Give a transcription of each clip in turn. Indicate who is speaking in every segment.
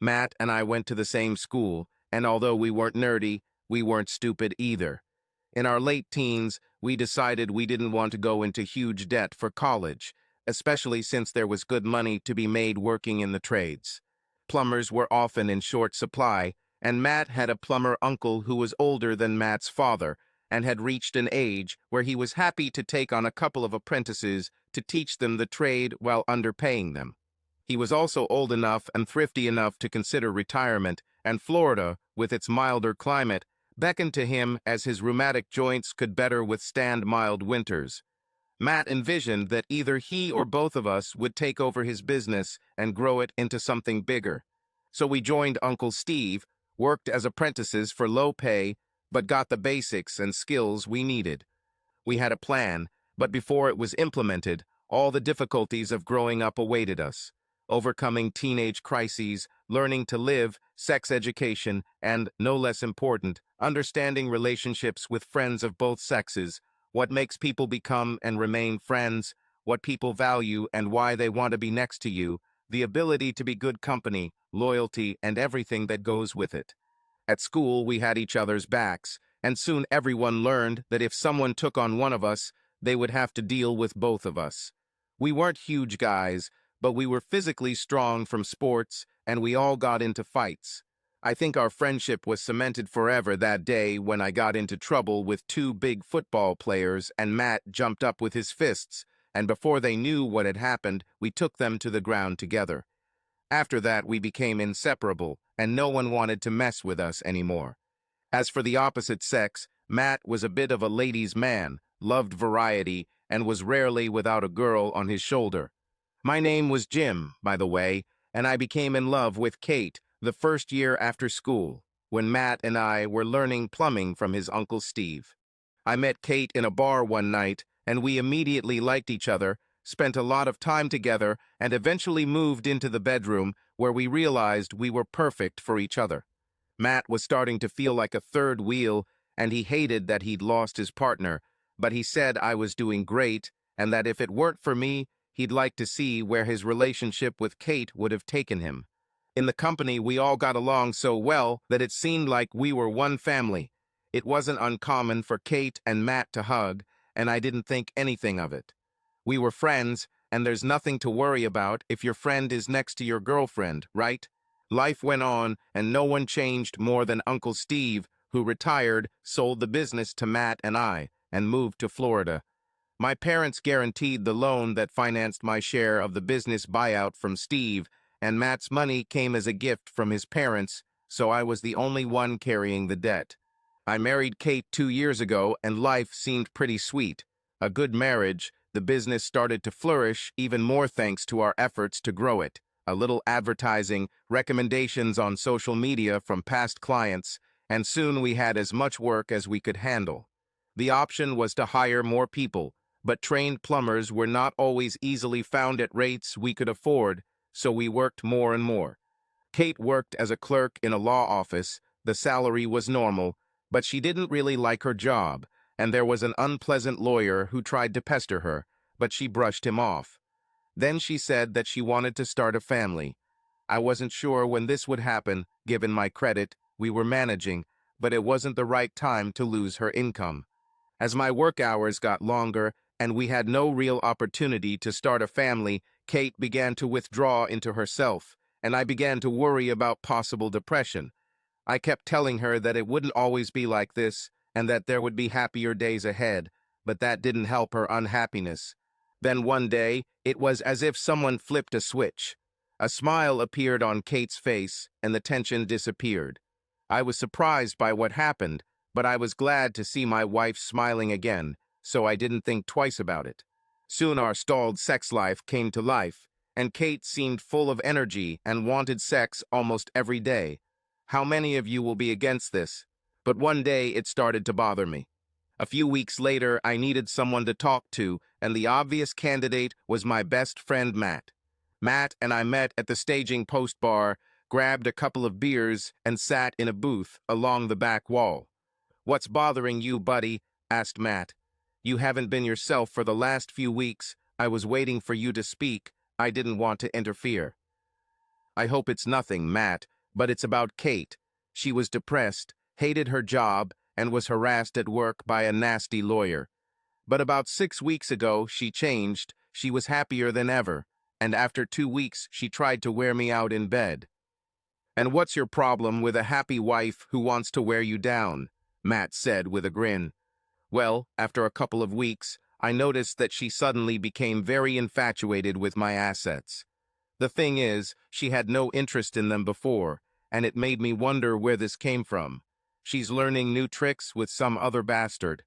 Speaker 1: Matt and I went to the same school, and although we weren't nerdy, we weren't stupid either. In our late teens, we decided we didn't want to go into huge debt for college, especially since there was good money to be made working in the trades. Plumbers were often in short supply, and Matt had a plumber uncle who was older than Matt's father and had reached an age where he was happy to take on a couple of apprentices to teach them the trade while underpaying them. He was also old enough and thrifty enough to consider retirement, and Florida, with its milder climate, beckoned to him as his rheumatic joints could better withstand mild winters. Matt envisioned that either he or both of us would take over his business and grow it into something bigger. So we joined Uncle Steve, worked as apprentices for low pay, but got the basics and skills we needed. We had a plan, but before it was implemented, all the difficulties of growing up awaited us. Overcoming teenage crises, learning to live, sex education, and, no less important, understanding relationships with friends of both sexes, what makes people become and remain friends, what people value and why they want to be next to you, the ability to be good company, loyalty, and everything that goes with it. At school, we had each other's backs, and soon everyone learned that if someone took on one of us, they would have to deal with both of us. We weren't huge guys, but we were physically strong from sports, and we all got into fights. I think our friendship was cemented forever that day when I got into trouble with two big football players and Matt jumped up with his fists, and before they knew what had happened, we took them to the ground together. After that, we became inseparable, and no one wanted to mess with us anymore. As for the opposite sex, Matt was a bit of a ladies' man, loved variety, and was rarely without a girl on his shoulder. My name was Jim, by the way, and I became in love with Kate the first year after school, when Matt and I were learning plumbing from his Uncle Steve. I met Kate in a bar one night, and we immediately liked each other, spent a lot of time together, and eventually moved into the bedroom where we realized we were perfect for each other. Matt was starting to feel like a third wheel, and he hated that he'd lost his partner, but he said I was doing great, and that if it weren't for me, he'd like to see where his relationship with Kate would have taken him. In the company, we all got along so well that it seemed like we were one family. It wasn't uncommon for Kate and Matt to hug, and I didn't think anything of it. We were friends, and there's nothing to worry about if your friend is next to your girlfriend, right? Life went on, and no one changed more than Uncle Steve, who retired, sold the business to Matt and I, and moved to Florida. My parents guaranteed the loan that financed my share of the business buyout from Steve, and Matt's money came as a gift from his parents, so I was the only one carrying the debt. I married Kate 2 years ago, and life seemed pretty sweet. A good marriage, the business started to flourish even more thanks to our efforts to grow it. A little advertising, recommendations on social media from past clients, and soon we had as much work as we could handle. The option was to hire more people, but trained plumbers were not always easily found at rates we could afford, so we worked more and more. Kate worked as a clerk in a law office. The salary was normal, but she didn't really like her job, and there was an unpleasant lawyer who tried to pester her, but she brushed him off. Then she said that she wanted to start a family. I wasn't sure when this would happen, given my credit, we were managing, but it wasn't the right time to lose her income. As my work hours got longer and we had no real opportunity to start a family, Kate began to withdraw into herself, and I began to worry about possible depression. I kept telling her that it wouldn't always be like this and that there would be happier days ahead, but that didn't help her unhappiness. Then one day, it was as if someone flipped a switch. A smile appeared on Kate's face, and the tension disappeared. I was surprised by what happened, but I was glad to see my wife smiling again, so I didn't think twice about it. Soon our stalled sex life came to life, and Kate seemed full of energy and wanted sex almost every day. How many of you will be against this? But one day it started to bother me. A few weeks later, I needed someone to talk to, and the obvious candidate was my best friend Matt. Matt and I met at the staging post bar, grabbed a couple of beers, and sat in a booth along the back wall. "What's bothering you, buddy?" asked Matt. "You haven't been yourself for the last few weeks. I was waiting for you to speak. I didn't want to interfere." I hope it's nothing, Matt, but it's about Kate. She was depressed, hated her job, and was harassed at work by a nasty lawyer. But about 6 weeks ago, she changed. She was happier than ever, and after 2 weeks, she tried to wear me out in bed. And what's your problem with a happy wife who wants to wear you down? Matt said with a grin. Well, after a couple of weeks, I noticed that she suddenly became very infatuated with my assets. The thing is, she had no interest in them before, and it made me wonder where this came from. She's learning new tricks with some other bastard.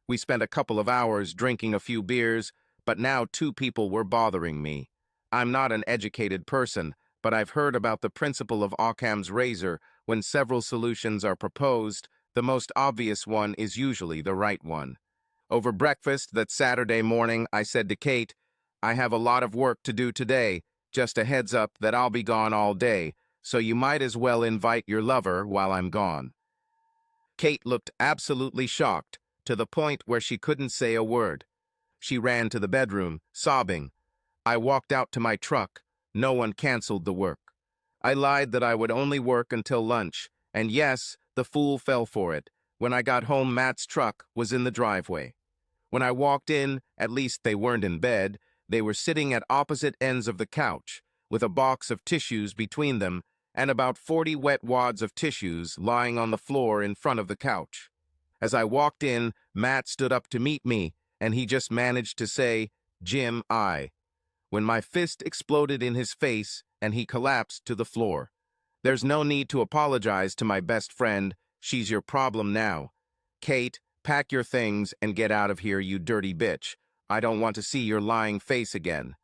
Speaker 1: We spent a couple of hours drinking a few beers, but now two people were bothering me. I'm not an educated person, but I've heard about the principle of Occam's razor. When several solutions are proposed, the most obvious one is usually the right one. Over breakfast that Saturday morning, I said to Kate, I have a lot of work to do today. Just a heads up that I'll be gone all day, so you might as well invite your lover while I'm gone. Kate looked absolutely shocked, to the point where she couldn't say a word. She ran to the bedroom, sobbing. I walked out to my truck. No one canceled the work. I lied that I would only work until lunch, and yes, the fool fell for it. When I got home, Matt's truck was in the driveway. When I walked in, at least they weren't in bed. They were sitting at opposite ends of the couch, with a box of tissues between them and about 40 wet wads of tissues lying on the floor in front of the couch. As I walked in, Matt stood up to meet me, and he just managed to say, Jim, when my fist exploded in his face and he collapsed to the floor. There's no need to apologize to my best friend. She's your problem now. Kate, pack your things and get out of here, you dirty bitch. I don't want to see your lying face again.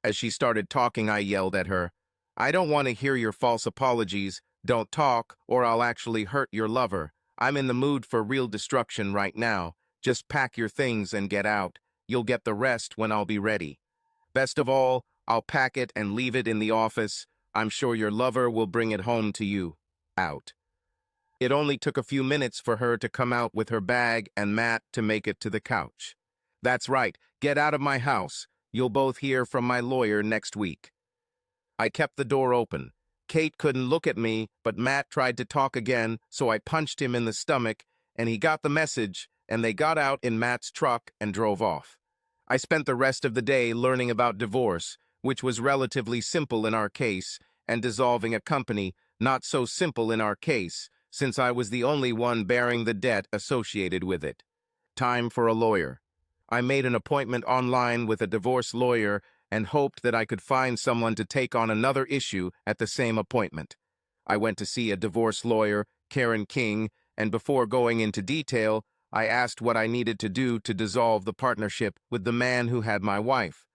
Speaker 1: As she started talking, I yelled at her, I don't want to hear your false apologies. Don't talk, or I'll actually hurt your lover. I'm in the mood for real destruction right now. Just pack your things and get out. You'll get the rest when I'll be ready. Best of all, I'll pack it and leave it in the office. I'm sure your lover will bring it home to you. Out. It only took a few minutes for her to come out with her bag and Matt to make it to the couch. That's right. Get out of my house. You'll both hear from my lawyer next week. I kept the door open. Kate couldn't look at me, but Matt tried to talk again, so I punched him in the stomach, and he got the message, and they got out in Matt's truck and drove off. I spent the rest of the day learning about divorce, which was relatively simple in our case, and dissolving a company, not so simple in our case, since I was the only one bearing the debt associated with it. Time for a lawyer. I made an appointment online with a divorce lawyer and hoped that I could find someone to take on another issue at the same appointment. I went to see a divorce lawyer, Karen King, and before going into detail, I asked what I needed to do to dissolve the partnership with the man who had my wife.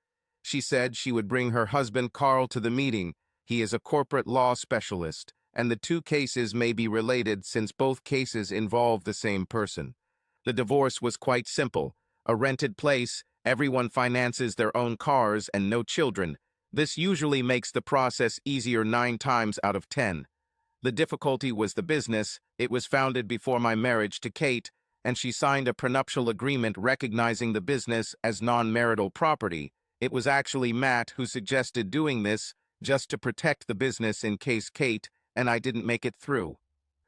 Speaker 1: She said she would bring her husband Carl to the meeting. He is a corporate law specialist, and the two cases may be related since both cases involve the same person. The divorce was quite simple. A rented place, everyone finances their own cars, and no children. This usually makes the process easier 9 times out of 10. The difficulty was the business. It was founded before my marriage to Kate, and she signed a prenuptial agreement recognizing the business as non-marital property. It was actually Matt who suggested doing this just to protect the business in case Kate and I didn't make it through.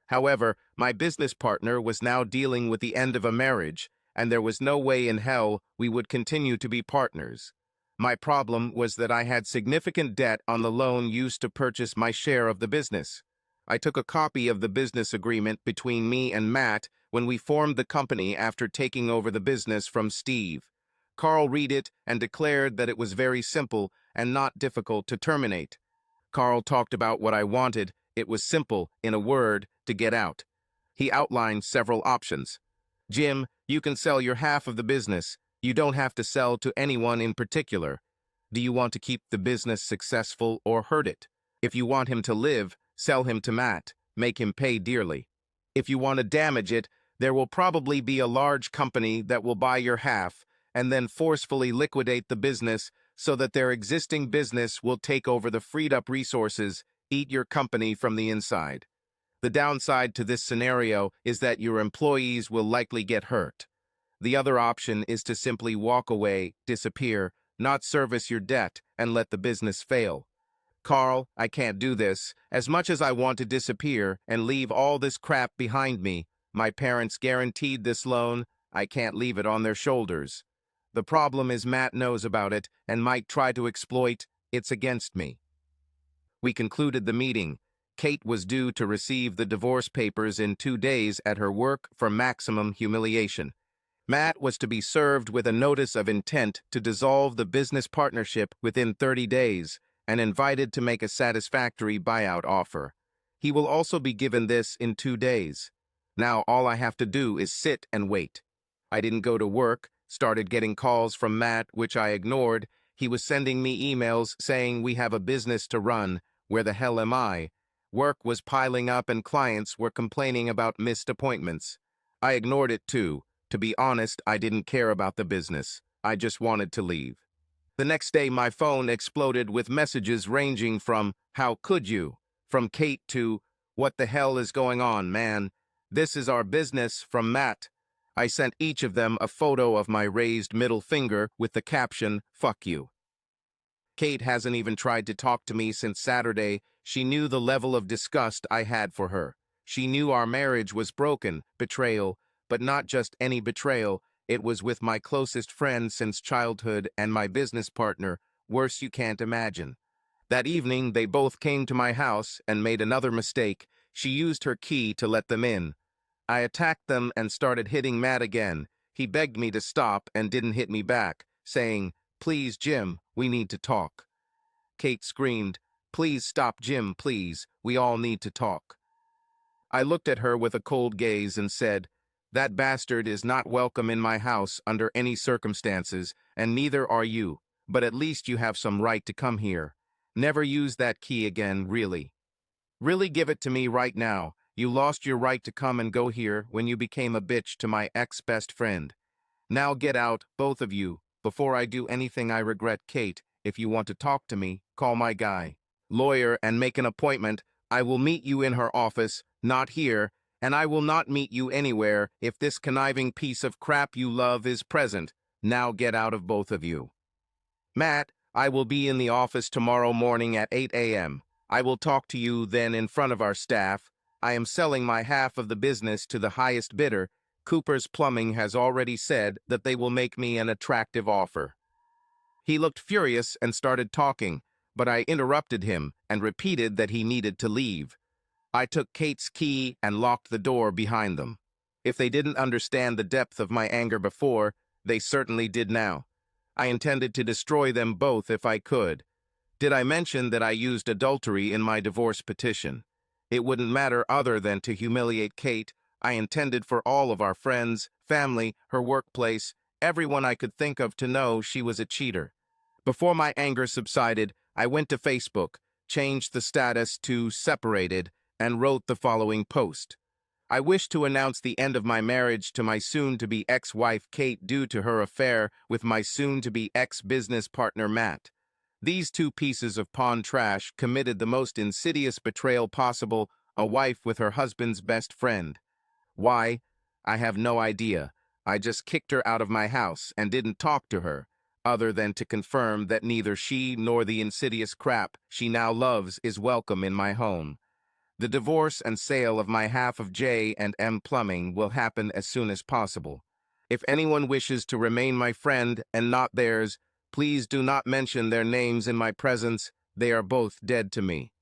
Speaker 1: However, my business partner was now dealing with the end of a marriage, and there was no way in hell we would continue to be partners. My problem was that I had significant debt on the loan used to purchase my share of the business. I took a copy of the business agreement between me and Matt when we formed the company after taking over the business from Steve. Carl read it and declared that it was very simple and not difficult to terminate. Carl talked about what I wanted. It was simple, in a word, to get out. He outlined several options. Jim, you can sell your half of the business. You don't have to sell to anyone in particular. Do you want to keep the business successful or hurt it? If you want him to live, sell him to Matt. Make him pay dearly. If you want to damage it, there will probably be a large company that will buy your half and then forcefully liquidate the business so that their existing business will take over the freed-up resources, eat your company from the inside. The downside to this scenario is that your employees will likely get hurt. The other option is to simply walk away, disappear, not service your debt, and let the business fail. Carl, I can't do this. As much as I want to disappear and leave all this crap behind me, my parents guaranteed this loan. I can't leave it on their shoulders. The problem is Matt knows about it and might try to exploit. It's against me. We concluded the meeting. Kate was due to receive the divorce papers in 2 days at her work for maximum humiliation. Matt was to be served with a notice of intent to dissolve the business partnership within 30 days and invited to make a satisfactory buyout offer. He will also be given this in 2 days. Now all I have to do is sit and wait. I didn't go to work, started getting calls from Matt, which I ignored. He was sending me emails saying we have a business to run. Where the hell am I? Work was piling up and clients were complaining about missed appointments. I ignored it too. To be honest, I didn't care about the business. I just wanted to leave. The next day, my phone exploded with messages ranging from, "How could you?" from Kate to, "What the hell is going on, man? This is our business," from Matt. I sent each of them a photo of my raised middle finger with the caption, "Fuck you." Kate hasn't even tried to talk to me since Saturday. She knew the level of disgust I had for her. She knew our marriage was broken, betrayal, but not just any betrayal. It was with my closest friend since childhood and my business partner, worse you can't imagine. That evening, they both came to my house and made another mistake. She used her key to let them in. I attacked them and started hitting Matt again. He begged me to stop and didn't hit me back, saying, "Please, Jim, we need to talk." Kate screamed, "Please stop, Jim, please. We all need to talk." I looked at her with a cold gaze and said, "That bastard is not welcome in my house under any circumstances, and neither are you, but at least you have some right to come here. Never use that key again, really. Really give it to me right now. You lost your right to come and go here when you became a bitch to my ex-best friend. Now get out, both of you, before I do anything I regret. Kate, if you want to talk to me, call my guy, lawyer, and make an appointment. I will meet you in her office, not here, and I will not meet you anywhere if this conniving piece of crap you love is present. Now get out of both of you. Matt, I will be in the office tomorrow morning at 8 a.m. I will talk to you then in front of our staff. I am selling my half of the business to the highest bidder. Cooper's Plumbing has already said that they will make me an attractive offer. He looked furious and started talking, but I interrupted him and repeated that he needed to leave. I took Kate's key and locked the door behind them. If they didn't understand the depth of my anger before, they certainly did now. I intended to destroy them both if I could. Did I mention that I used adultery in my divorce petition? It wouldn't matter other than to humiliate Kate. I intended for all of our friends, family, her workplace, everyone I could think of to know she was a cheater. Before my anger subsided, I went to Facebook, changed the status to separated, and wrote the following post. I wish to announce the end of my marriage to my soon-to-be ex-wife Kate due to her affair with my soon-to-be ex-business partner Matt. These two pieces of pawn trash committed the most insidious betrayal possible, a wife with her husband's best friend. Why? I have no idea. I just kicked her out of my house and didn't talk to her, other than to confirm that neither she nor the insidious crap she now loves is welcome in my home. The divorce and sale of my half of J&M Plumbing will happen as soon as possible. If anyone wishes to remain my friend and not theirs, please do not mention their names in my presence. They are both dead to me.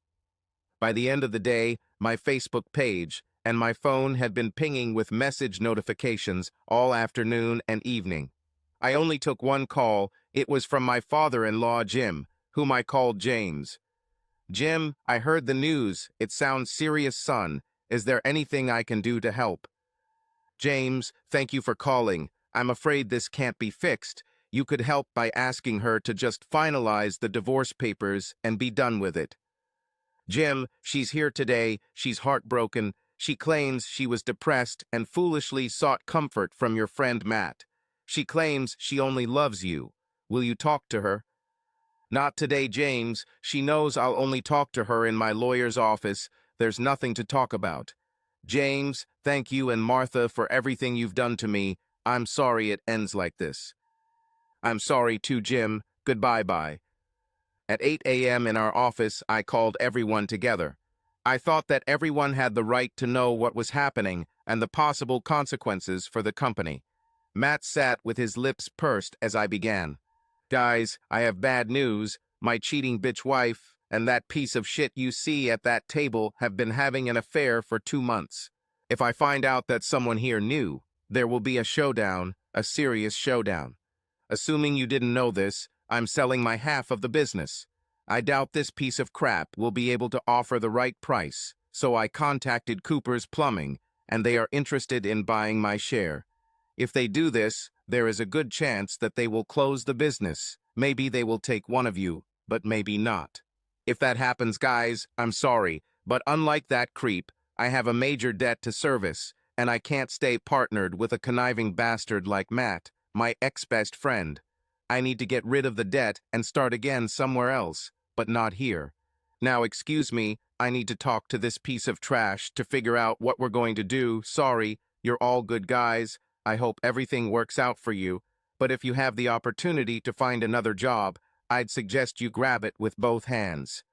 Speaker 1: By the end of the day, my Facebook page and my phone had been pinging with message notifications all afternoon and evening. I only took one call. It was from my father-in-law, Jim, whom I called James. "Jim, I heard the news. It sounds serious, son. Is there anything I can do to help?" "James, thank you for calling. I'm afraid this can't be fixed. You could help by asking her to just finalize the divorce papers and be done with it." "Jim, she's here today. She's heartbroken. She claims she was depressed and foolishly sought comfort from your friend Matt. She claims she only loves you. Will you talk to her?" "Not today, James. She knows I'll only talk to her in my lawyer's office. There's nothing to talk about." "James, thank you and Martha for everything you've done to me. I'm sorry it ends like this." "I'm sorry too, Jim. Goodbye-bye." At 8 a.m. in our office, I called everyone together. I thought that everyone had the right to know what was happening and the possible consequences for the company. Matt sat with his lips pursed as I began. Guys, I have bad news. My cheating bitch wife and that piece of shit you see at that table have been having an affair for 2 months. If I find out that someone here knew, there will be a showdown, a serious showdown. Assuming you didn't know this, I'm selling my half of the business. I doubt this piece of crap will be able to offer the right price, so I contacted Cooper's Plumbing, and they are interested in buying my share. If they do this, there is a good chance that they will close the business. Maybe they will take one of you, but maybe not. If that happens, guys, I'm sorry, but unlike that creep, I have a major debt to service, and I can't stay partnered with a conniving bastard like Matt, my ex-best friend. I need to get rid of the debt and start again somewhere else, but not here. Now, excuse me, I need to talk to this piece of trash to figure out what we're going to do. Sorry, you're all good guys. I hope everything works out for you, but if you have the opportunity to find another job, I'd suggest you grab it with both hands.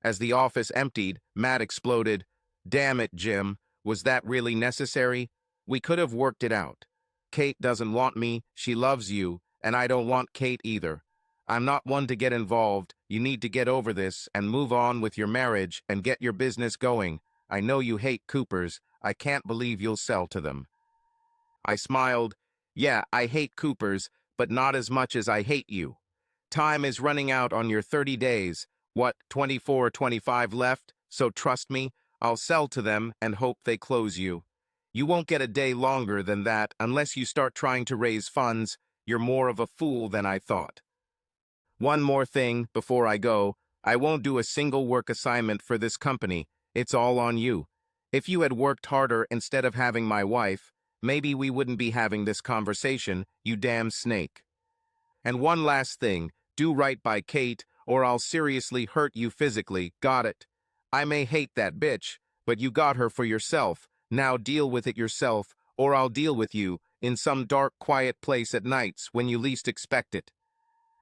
Speaker 1: As the office emptied, Matt exploded. Damn it, Jim. Was that really necessary? We could have worked it out. Kate doesn't want me, she loves you, and I don't want Kate either. I'm not one to get involved. You need to get over this and move on with your marriage and get your business going. I know you hate Coopers. I can't believe you'll sell to them. I smiled. Yeah, I hate Coopers, but not as much as I hate you. Time is running out on your 30 days. What, 24 or 25 left? So trust me, I'll sell to them and hope they close you. You won't get a day longer than that unless you start trying to raise funds. You're more of a fool than I thought. One more thing before I go. I won't do a single work assignment for this company. It's all on you. If you had worked harder instead of having my wife, maybe we wouldn't be having this conversation, you damn snake. And one last thing, do right by Kate, or I'll seriously hurt you physically, got it? I may hate that bitch, but you got her for yourself. Now deal with it yourself, or I'll deal with you, in some dark, quiet place at nights when you least expect it.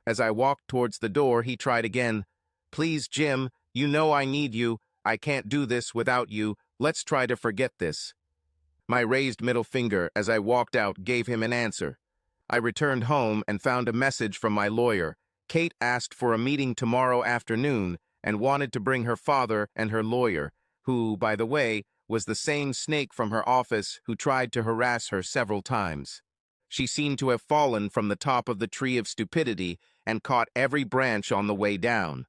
Speaker 1: As I walked towards the door, he tried again. Please, Jim, you know I need you. I can't do this without you. Let's try to forget this. My raised middle finger as I walked out gave him an answer. I returned home and found a message from my lawyer. Kate asked for a meeting tomorrow afternoon and wanted to bring her father and her lawyer, who, by the way, was the same snake from her office who tried to harass her several times. She seemed to have fallen from the top of the tree of stupidity and caught every branch on the way down.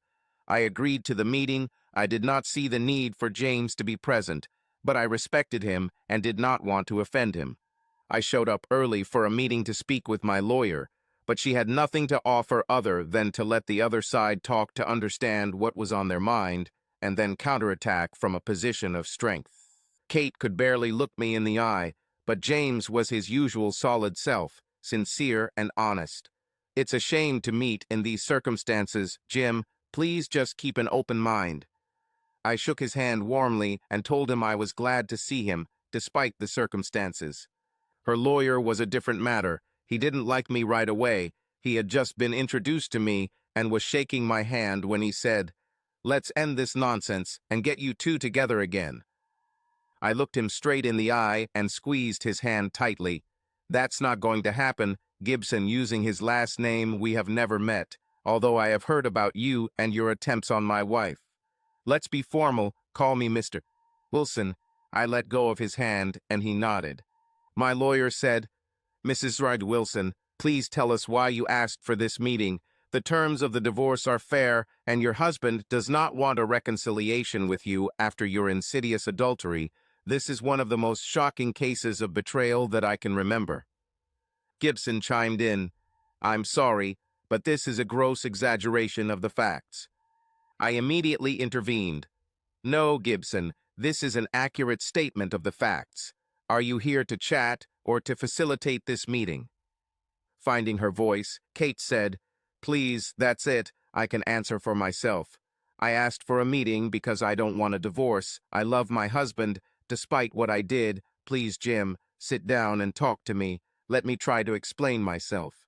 Speaker 1: I agreed to the meeting. I did not see the need for James to be present, but I respected him and did not want to offend him. I showed up early for a meeting to speak with my lawyer, but she had nothing to offer other than to let the other side talk to understand what was on their mind and then counterattack from a position of strength. Kate could barely look me in the eye, but James was his usual solid self, sincere and honest. It's a shame to meet in these circumstances, Jim. Please just keep an open mind. I shook his hand warmly and told him I was glad to see him, despite the circumstances. Her lawyer was a different matter. He didn't like me right away. He had just been introduced to me and was shaking my hand when he said, "Let's end this nonsense and get you two together again." I looked him straight in the eye and squeezed his hand tightly. That's not going to happen, Gibson using his last name. We have never met, although I have heard about you and your attempts on my wife. Let's be formal, call me Mr. Wilson. I let go of his hand and he nodded. My lawyer said, Mrs. Wright Wilson, please tell us why you asked for this meeting. The terms of the divorce are fair, and your husband does not want a reconciliation with you after your insidious adultery. This is one of the most shocking cases of betrayal that I can remember. Gibson chimed in, I'm sorry, but this is a gross exaggeration of the facts. I immediately intervened. No, Gibson, this is an accurate statement of the facts. Are you here to chat or to facilitate this meeting? Finding her voice, Kate said, Please, that's it. I can answer for myself. I asked for a meeting because I don't want a divorce. I love my husband, despite what I did. Please, Jim, sit down and talk to me. Let me try to explain myself.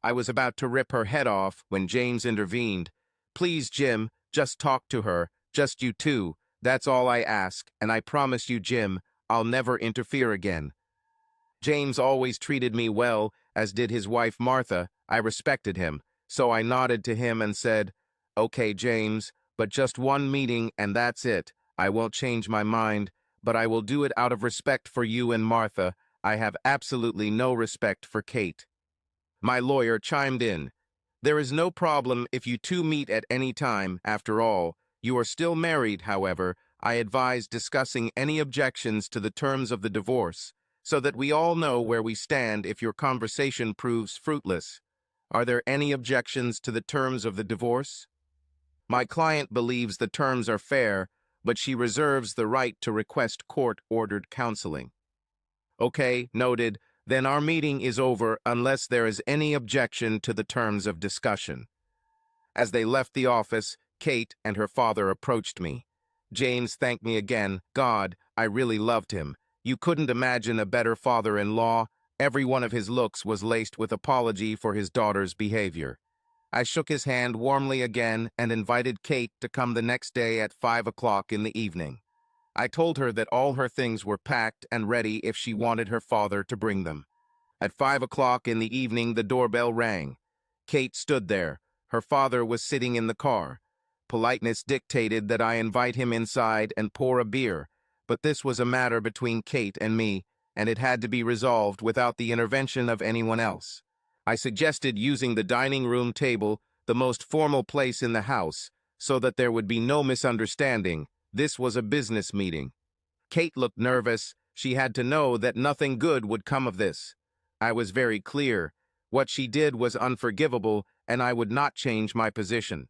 Speaker 1: I was about to rip her head off when James intervened. Please, Jim, just talk to her, just you two. That's all I ask, and I promise you, Jim, I'll never interfere again. James always treated me well, as did his wife Martha. I respected him, so I nodded to him and said, "Okay, James, but just one meeting and that's it. I won't change my mind, but I will do it out of respect for you and Martha. I have absolutely no respect for Kate." My lawyer chimed in. "There is no problem if you two meet at any time, after all. You are still married, however. I advise discussing any objections to the terms of the divorce, so that we all know where we stand if your conversation proves fruitless. Are there any objections to the terms of the divorce?" My client believes the terms are fair, but she reserves the right to request court-ordered counseling. "Okay, noted. Then our meeting is over unless there is any objection to the terms of discussion." As they left the office, Kate and her father approached me. James thanked me again. "God, I really loved him. You couldn't imagine a better father-in-law." Every one of his looks was laced with apology for his daughter's behavior. I shook his hand warmly again and invited Kate to come the next day at 5 o'clock in the evening. I told her that all her things were packed and ready if she wanted her father to bring them. At 5 o'clock in the evening, the doorbell rang. Kate stood there. Her father was sitting in the car. Politeness dictated that I invite him inside and pour a beer, but this was a matter between Kate and me, and it had to be resolved without the intervention of anyone else. I suggested using the dining room table, the most formal place in the house, so that there would be no misunderstanding. This was a business meeting. Kate looked nervous. She had to know that nothing good would come of this. I was very clear. What she did was unforgivable, and I would not change my position.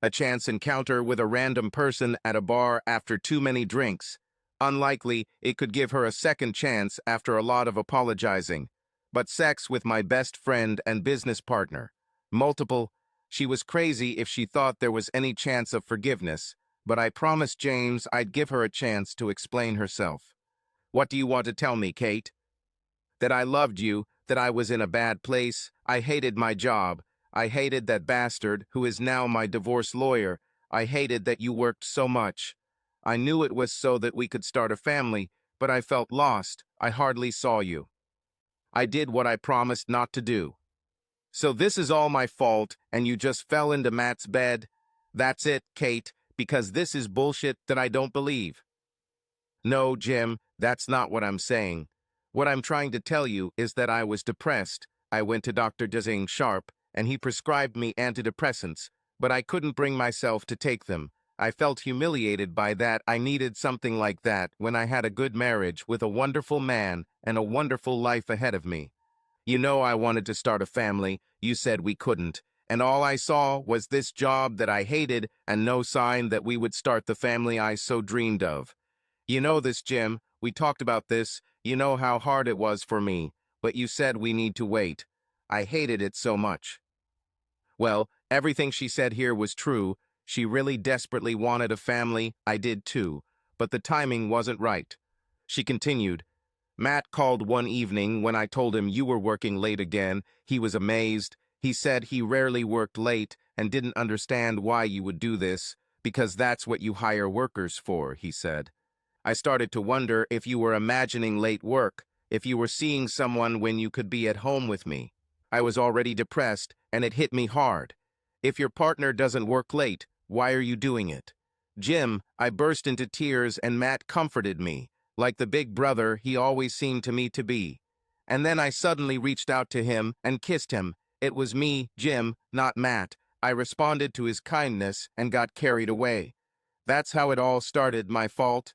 Speaker 1: A chance encounter with a random person at a bar after too many drinks. Unlikely it could give her a second chance after a lot of apologizing. But sex with my best friend and business partner. Multiple. She was crazy if she thought there was any chance of forgiveness, but I promised James I'd give her a chance to explain herself. "What do you want to tell me, Kate?" "That I loved you, that I was in a bad place. I hated my job. I hated that bastard who is now my divorce lawyer. I hated that you worked so much. I knew it was so that we could start a family, but I felt lost. I hardly saw you. I did what I promised not to do. So this is all my fault, and you just fell into Matt's bed? That's it, Kate, because this is bullshit that I don't believe." "No, Jim, that's not what I'm saying. What I'm trying to tell you is that I was depressed. I went to Dr. Desing Sharp, and he prescribed me antidepressants, but I couldn't bring myself to take them. I felt humiliated by that. I needed something like that when I had a good marriage with a wonderful man and a wonderful life ahead of me. You know I wanted to start a family. You said we couldn't. And all I saw was this job that I hated and no sign that we would start the family I so dreamed of. You know this, Jim. We talked about this. You know how hard it was for me. But you said we need to wait. I hated it so much." Well, everything she said here was true. She really desperately wanted a family. I did too. But the timing wasn't right. She continued, "Matt called one evening when I told him you were working late again. He was amazed. He said he rarely worked late and didn't understand why you would do this, because that's what you hire workers for," he said. "I started to wonder if you were imagining late work, if you were seeing someone when you could be at home with me. I was already depressed, and it hit me hard. If your partner doesn't work late, why are you doing it?" "Jim," I burst into tears, and Matt comforted me, like the big brother he always seemed to me to be. And then I suddenly reached out to him and kissed him. It was me, Jim, not Matt. I responded to his kindness and got carried away. That's how it all started, my fault.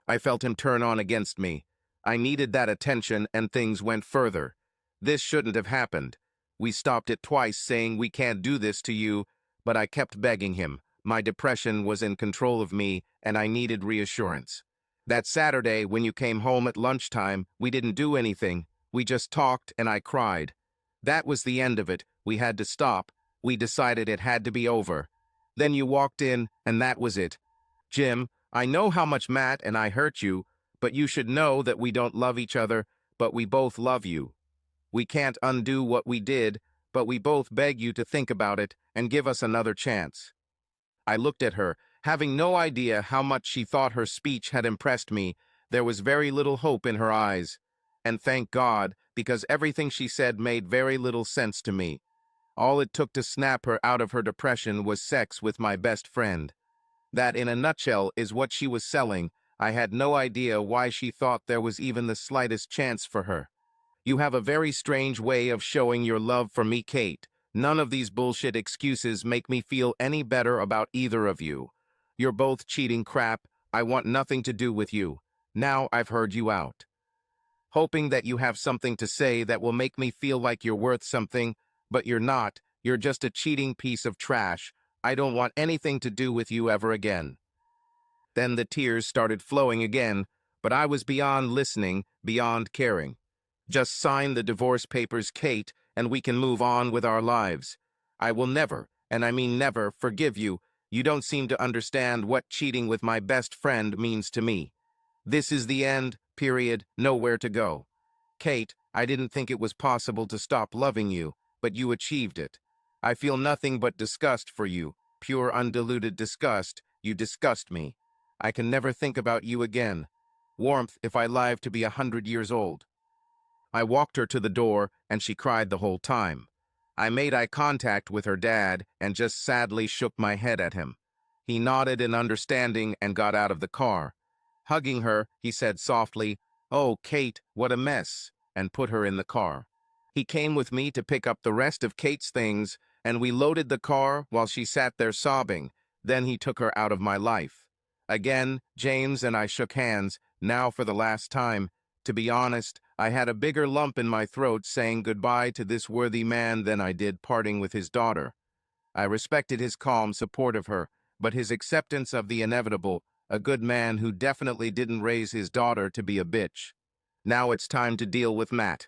Speaker 1: I felt him turn on against me. I needed that attention, and things went further. This shouldn't have happened. We stopped it twice, saying we can't do this to you, but I kept begging him. My depression was in control of me, and I needed reassurance. That Saturday, when you came home at lunchtime, we didn't do anything. We just talked, and I cried. That was the end of it. We had to stop. We decided it had to be over. Then you walked in, and that was it. Jim, I know how much Matt and I hurt you, but you should know that we don't love each other, but we both love you. We can't undo what we did, but we both beg you to think about it and give us another chance." I looked at her, having no idea how much she thought her speech had impressed me. There was very little hope in her eyes. And thank God, because everything she said made very little sense to me. All it took to snap her out of her depression was sex with my best friend. That, in a nutshell, is what she was selling. I had no idea why she thought there was even the slightest chance for her. You have a very strange way of showing your love for me, Kate. None of these bullshit excuses make me feel any better about either of you. You're both cheating crap. I want nothing to do with you. Now I've heard you out. Hoping that you have something to say that will make me feel like you're worth something, but you're not. You're just a cheating piece of trash. I don't want anything to do with you ever again. Then the tears started flowing again, but I was beyond listening, beyond caring. Just sign the divorce papers, Kate, and we can move on with our lives. I will never, and I mean never, forgive you. You don't seem to understand what cheating with my best friend means to me. This is the end, period, nowhere to go. Kate, I didn't think it was possible to stop loving you, but you achieved it. I feel nothing but disgust for you, pure undiluted disgust. You disgust me. I can never think about you again. Warmth if I live to be 100 years old. I walked her to the door, and she cried the whole time. I made eye contact with her dad and just sadly shook my head at him. He nodded in understanding and got out of the car. Hugging her, he said softly, "Oh, Kate, what a mess," and put her in the car. He came with me to pick up the rest of Kate's things, and we loaded the car while she sat there sobbing. Then he took her out of my life. Again, James and I shook hands, now for the last time. To be honest, I had a bigger lump in my throat saying goodbye to this worthy man than I did parting with his daughter. I respected his calm support of her, but his acceptance of the inevitable, a good man who definitely didn't raise his daughter to be a bitch. Now it's time to deal with Matt.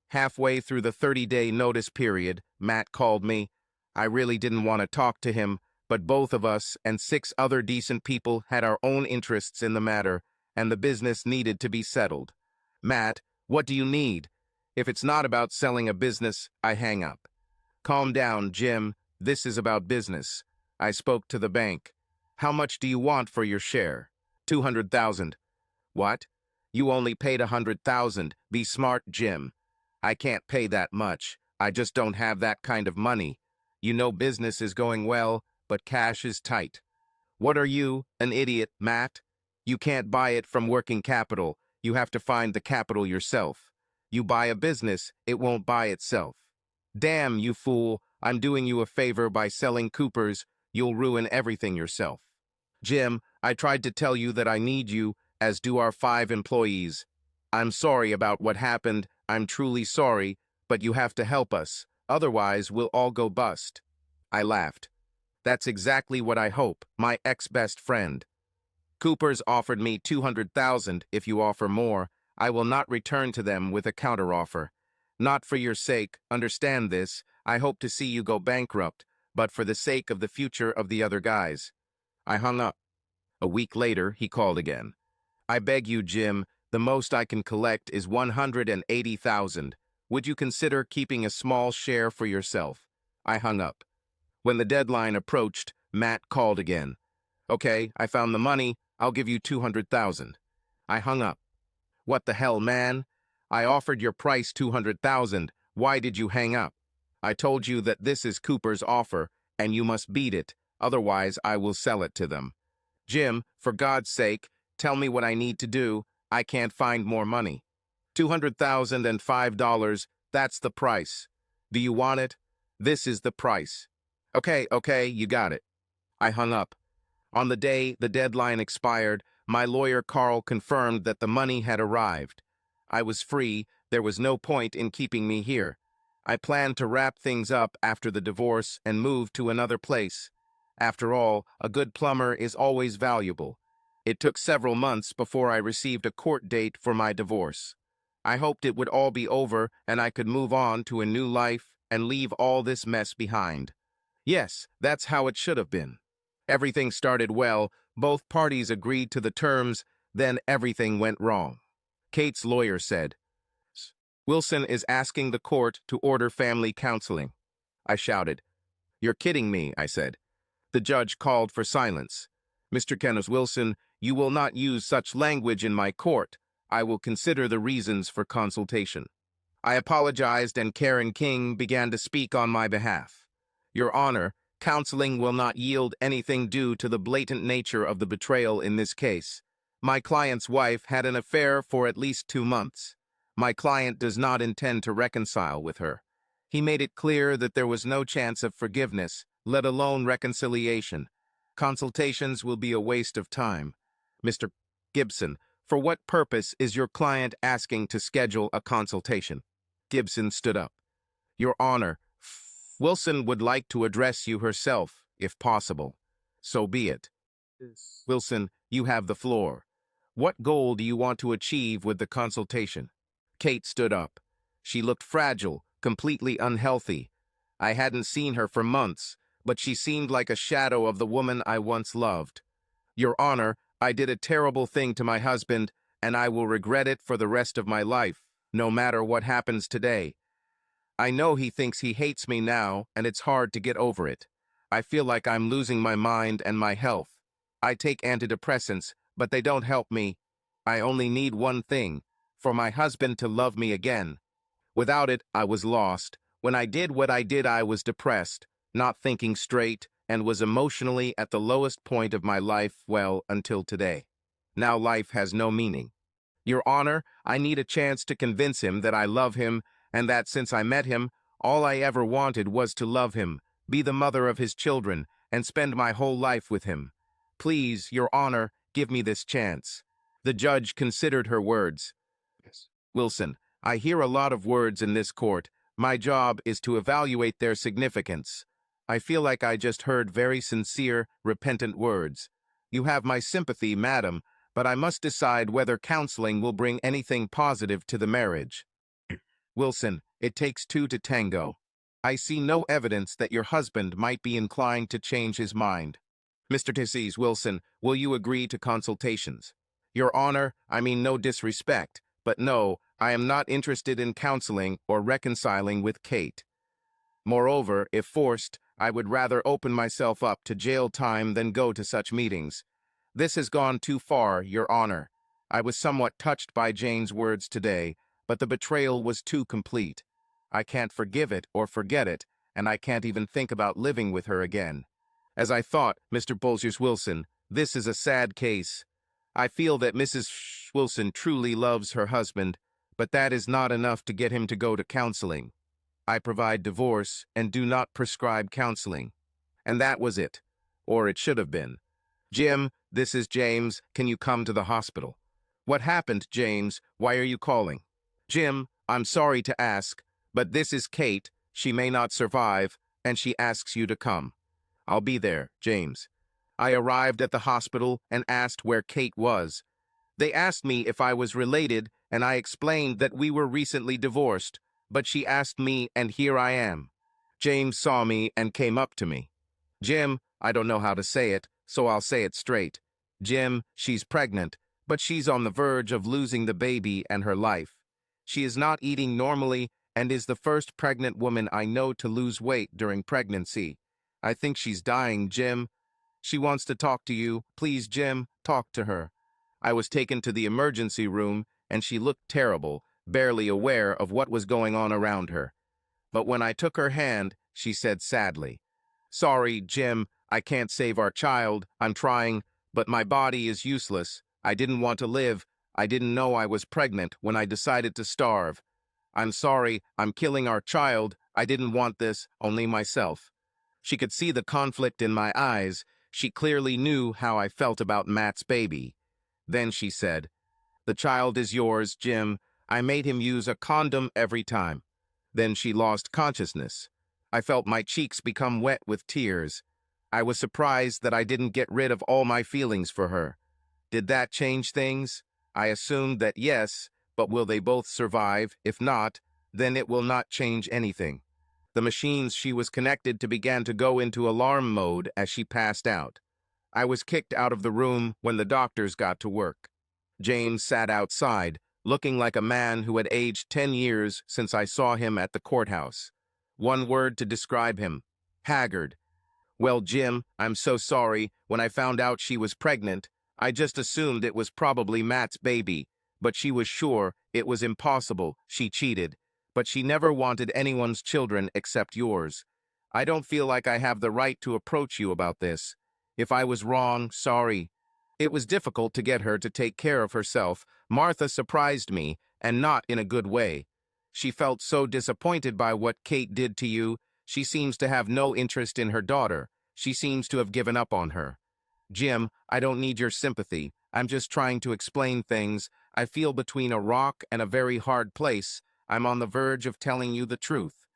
Speaker 1: Halfway through the 30-day notice period, Matt called me. I really didn't want to talk to him, but both of us and 6 other decent people had our own interests in the matter, and the business needed to be settled. Matt, what do you need? If it's not about selling a business, I hang up. Calm down, Jim. This is about business. I spoke to the bank. How much do you want for your share? 200,000. What? You only paid 100,000. Be smart, Jim. I can't pay that much. I just don't have that kind of money. You know business is going well, but cash is tight. What are you, an idiot, Matt? You can't buy it from working capital. You have to find the capital yourself. You buy a business, it won't buy itself. Damn, you fool. I'm doing you a favor by selling Cooper's. You'll ruin everything yourself. Jim, I tried to tell you that I need you, as do our 5 employees. I'm sorry about what happened. I'm truly sorry, but you have to help us. Otherwise, we'll all go bust. I laughed. That's exactly what I hope, my ex-best friend. Cooper's offered me 200,000. If you offer more, I will not return to them with a counteroffer. Not for your sake, understand this. I hope to see you go bankrupt, but for the sake of the future of the other guys. I hung up. A week later, he called again. I beg you, Jim, the most I can collect is 180,000. Would you consider keeping a small share for yourself? I hung up. When the deadline approached, Matt called again. Okay, I found the money. I'll give you 200,000. I hung up. What the hell, man? I offered your price 200,000. Why did you hang up? I told you that this is Cooper's offer, and you must beat it. Otherwise, I will sell it to them. Jim, for God's sake, tell me what I need to do. I can't find more money. 200,005. That's the price. Do you want it? This is the price. Okay, you got it. I hung up. On the day the deadline expired, my lawyer Carl confirmed that the money had arrived. I was free. There was no point in keeping me here. I planned to wrap things up after the divorce and move to another place. After all, a good plumber is always valuable. It took several months before I received a court date for my divorce. I hoped it would all be over and I could move on to a new life and leave all this mess behind. Yes, that's how it should have been. Everything started well, both parties agreed to the terms, then everything went wrong. Kate's lawyer said, "Wilson is asking the court to order family counseling." I shouted. "You're kidding me," I said. The judge called for silence. Mr. Kenneth Wilson, you will not use such language in my court. I will consider the reasons for consultation. I apologized and Karen King began to speak on my behalf. Your Honor, counseling will not yield anything due to the blatant nature of the betrayal in this case. My client's wife had an affair for at least 2 months. My client does not intend to reconcile with her. He made it clear that there was no chance of forgiveness, let alone reconciliation. Consultations will be a waste of time. Mr. Gibson, for what purpose is your client asking to schedule a consultation? Gibson stood up. Your Honor, Wilson would like to address you herself, if possible. So be it. Wilson, you have the floor. What goal do you want to achieve with the consultation? Kate stood up. She looked fragile, completely unhealthy. I hadn't seen her for months, but she seemed like a shadow of the woman I once loved. Your Honor, I did a terrible thing to my husband, and I will regret it for the rest of my life, no matter what happens today. I know he thinks he hates me now, and it's hard to get over it. I feel like I'm losing my mind and my health. I take antidepressants, but they don't help me. I only need one thing, for my husband to love me again. Without it, I was lost. When I did what I did, I was depressed, not thinking straight, and was emotionally at the lowest point of my life, well, until today. Now life has no meaning. Your Honor, I need a chance to convince him that I love him, and that since I met him, all I ever wanted was to love him, be the mother of his children, and spend my whole life with him. Please, Your Honor, give me this chance. The judge considered her words. Wilson, I hear a lot of words in this court. My job is to evaluate their significance. I feel like I just heard very sincere, repentant words. You have my sympathy, madam, but I must decide whether counseling will bring anything positive to the marriage. Wilson, it takes 2 to tango. I see no evidence that your husband might be inclined to change his mind. Mr. Tisses, Wilson, will you agree to consultations? Your Honor, I mean no disrespect, but no, I am not interested in counseling or reconciling with Kate. Moreover, if forced, I would rather open myself up to jail time than go to such meetings. This has gone too far, Your Honor. I was somewhat touched by Jane's words today, but the betrayal was too complete. I can't forgive it or forget it, and I can't even think about living with her again. As I thought, Mr. Bolgers Wilson, this is a sad case. I feel that Mrs. Wilson truly loves her husband, but that is not enough to get him to go to counseling. I provide divorce and do not prescribe counseling. And that was it. Or it should have been. Jim, this is James. Can you come to the hospital? What happened, James? Why are you calling? Jim, I'm sorry to ask, but this is Kate. She may not survive, and she asks you to come. I'll be there, James. I arrived at the hospital and asked where Kate was. They asked me if I was related, and I explained that we were recently divorced, but she asked me, and here I am. James saw me and came up to me. Jim, I don't know how to say it, so I'll say it straight. Jim, she's pregnant, but she's on the verge of losing the baby and her life. She is not eating normally and is the first pregnant woman I know to lose weight during pregnancy. I think she's dying, Jim. She wants to talk to you. Please, Jim, talk to her. I was taken to the emergency room, and she looked terrible, barely aware of what was going on around her. But when I took her hand, she said sadly, "Sorry, Jim, I can't save our child. I'm trying, but my body is useless. I didn't want to live. I didn't know I was pregnant when I decided to starve. I'm sorry, I'm killing our child. I didn't want this, only myself." She could see the conflict in my eyes. She clearly knew how I felt about Matt's baby. Then she said, "The child is yours, Jim. I made him use a condom every time." Then she lost consciousness. I felt my cheeks become wet with tears. I was surprised that I didn't get rid of all my feelings for her. Did that change things? I assumed that yes, but will they both survive? If not, then it will not change anything. The machines she was connected to began to go into alarm mode as she passed out. I was kicked out of the room when the doctors got to work. James sat outside, looking like a man who had aged 10 years since I saw him at the courthouse. One word to describe him: haggard. Well, Jim, I'm so sorry. When I found out she was pregnant, I just assumed it was probably Matt's baby, but she was sure it was impossible. She cheated, but she never wanted anyone's children except yours. I don't feel like I have the right to approach you about this. If I was wrong, sorry. It was difficult to get her to take care of herself. Martha surprised me, and not in a good way. She felt so disappointed by what Kate did to you. She seems to have no interest in her daughter. She seems to have given up on her. Jim, I don't need your sympathy. I'm just trying to explain things. I feel between a rock and a very hard place. I'm on the verge of telling you the truth.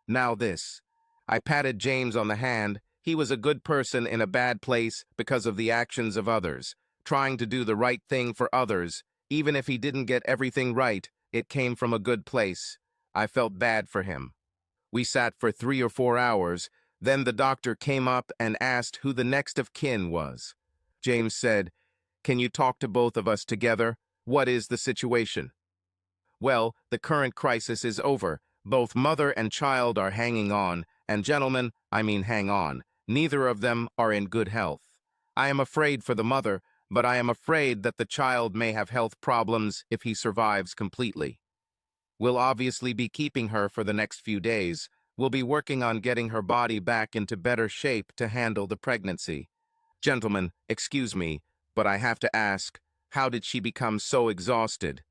Speaker 1: Now this. I patted James on the hand. He was a good person in a bad place because of the actions of others, trying to do the right thing for others. Even if he didn't get everything right, it came from a good place. I felt bad for him. We sat for 3 or 4 hours. Then the doctor came up and asked who the next of kin was. James said, "Can you talk to both of us together? What is the situation?" Well, the current crisis is over. Both mother and child are hanging on, and gentlemen, I mean hang on. Neither of them are in good health. I am afraid for the mother, but I am afraid that the child may have health problems if he survives completely. We'll obviously be keeping her for the next few days. We'll be working on getting her body back into better shape to handle the pregnancy. Gentlemen, excuse me, but I have to ask, how did she become so exhausted?